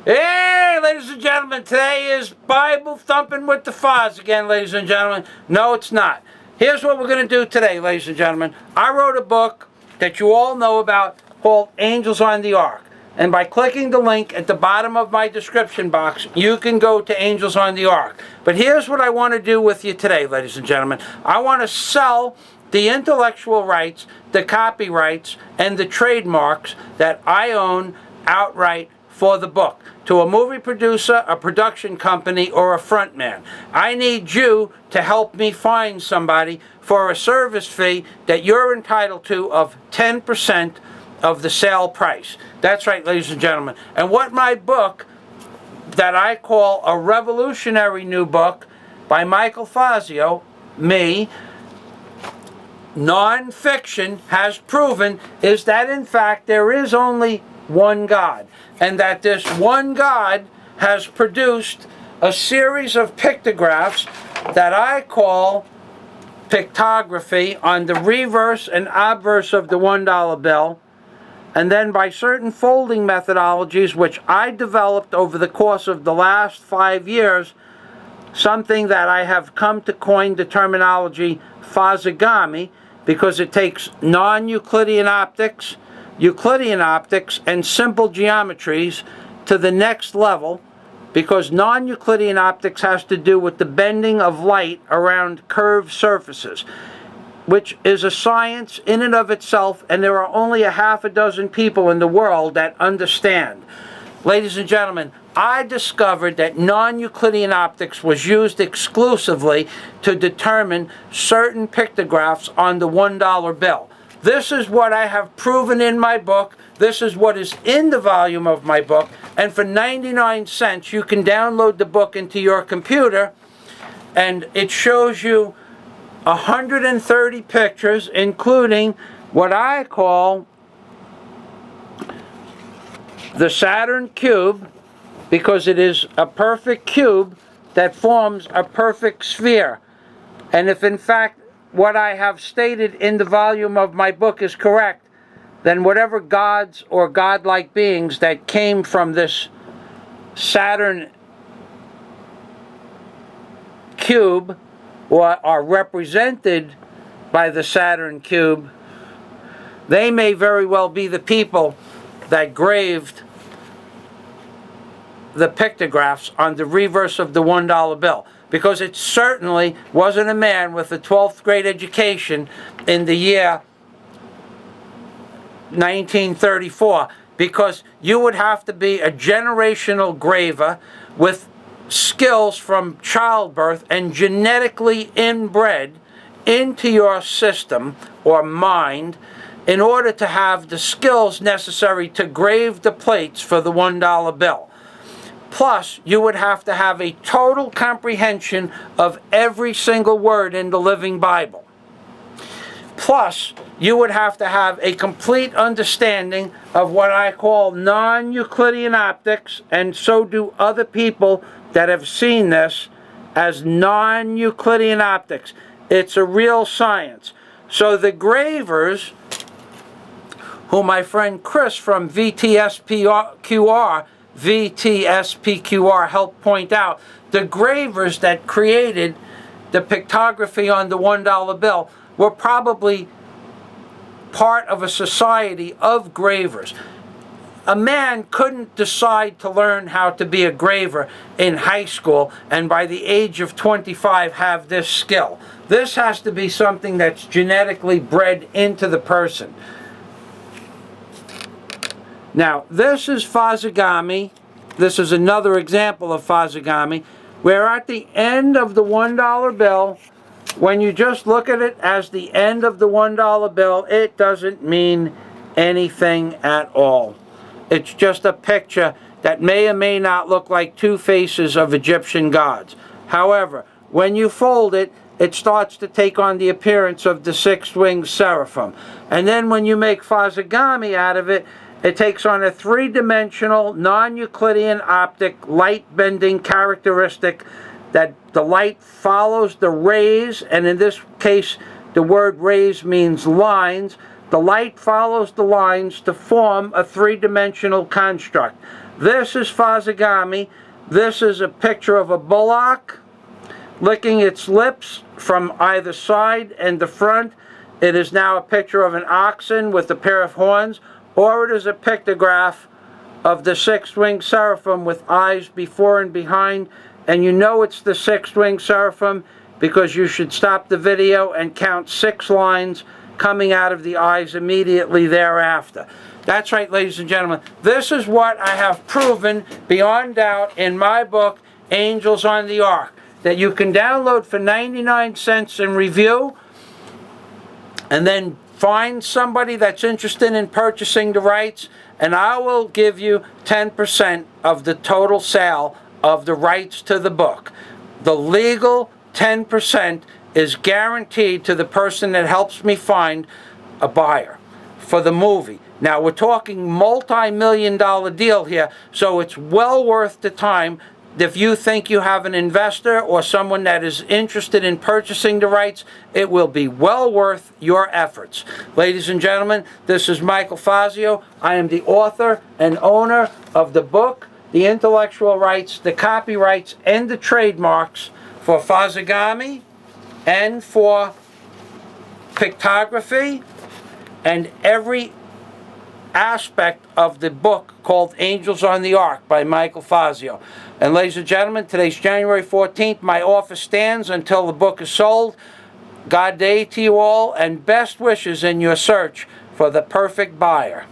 Hey, ladies and gentlemen, today is Bible thumping with the Foz again, ladies and gentlemen. No, it's not. Here's what we're going to do today, ladies and gentlemen. I wrote a book that you all know about called Angels on the Ark. And by clicking the link at the bottom of my description box, you can go to Angels on the Ark. But here's what I want to do with you today, ladies and gentlemen. I want to sell the intellectual rights, the copyrights, and the trademarks that I own outright for the book to a movie producer, a production company, or a frontman. I need you to help me find somebody for a service fee that you're entitled to of 10% of the sale price. That's right, ladies and gentlemen. And what my book, that I call a revolutionary new book by Michael Fazio, me, non-fiction, has proven is that in fact there is only one God, and that this one God has produced a series of pictographs that I call pictography on the reverse and obverse of the $1 bill, and then by certain folding methodologies which I developed over the course of the last 5 years, something that I have come to coin the terminology phasogamy, because it takes non-Euclidean optics, Euclidean optics, and simple geometries to the next level, because non-Euclidean optics has to do with the bending of light around curved surfaces, which is a science in and of itself, and there are only a half a dozen people in the world that understand. Ladies and gentlemen, I discovered that non-Euclidean optics was used exclusively to determine certain pictographs on the $1 bill. This is what I have proven in my book. This is what is in the volume of my book. And for 99 cents, you can download the book into your computer, and it shows you 130 pictures, including what I call the Saturn cube, because it is a perfect cube that forms a perfect sphere. And if in fact what I have stated in the volume of my book is correct, then whatever gods or godlike beings that came from this Saturn cube, or are represented by the Saturn cube, they may very well be the people that graved the pictographs on the reverse of the $1 bill. Because it certainly wasn't a man with a 12th grade education in the year 1934, because you would have to be a generational graver with skills from childbirth and genetically inbred into your system or mind in order to have the skills necessary to grave the plates for the $1 bill. Plus, you would have to have a total comprehension of every single word in the Living Bible. Plus, you would have to have a complete understanding of what I call non-Euclidean optics, and so do other people that have seen this as non-Euclidean optics. It's a real science. So the gravers, who my friend Chris from VTSPQR helped point out, the gravers that created the pictography on the $1 bill were probably part of a society of gravers. A man couldn't decide to learn how to be a graver in high school and by the age of 25 have this skill. This has to be something that's genetically bred into the person. Now, this is phasogamy. This is another example of phasogamy, where at the end of the $1 bill, when you just look at it as the end of the $1 bill, it doesn't mean anything at all. It's just a picture that may or may not look like two faces of Egyptian gods. However, when you fold it, it starts to take on the appearance of the six-winged seraphim. And then when you make phasogamy out of it, it takes on a three-dimensional, non-Euclidean optic, light-bending characteristic that the light follows the rays, and in this case, the word rays means lines. The light follows the lines to form a three-dimensional construct. This is Fazagami. This is a picture of a bullock licking its lips from either side and the front. It is now a picture of an oxen with a pair of horns, or it is a pictograph of the six-winged seraphim with eyes before and behind. And you know it's the six-winged seraphim because you should stop the video and count 6 lines coming out of the eyes immediately thereafter. That's right, ladies and gentlemen. This is what I have proven beyond doubt in my book, Angels on the Ark, that you can download for 99 cents and review, and then find somebody that's interested in purchasing the rights, and I will give you 10% of the total sale of the rights to the book. The legal 10% is guaranteed to the person that helps me find a buyer for the movie. Now, we're talking multi-million-dollar deal here, so it's well worth the time. If you think you have an investor or someone that is interested in purchasing the rights, it will be well worth your efforts. Ladies and gentlemen, this is Michael Fazio. I am the author and owner of the book, the intellectual rights, the copyrights, and the trademarks for Fazagami and for pictography and every aspect of the book called Angels on the Ark by Michael Fazio. And ladies and gentlemen, today's January 14th. My offer stands until the book is sold. God day to you all, and best wishes in your search for the perfect buyer.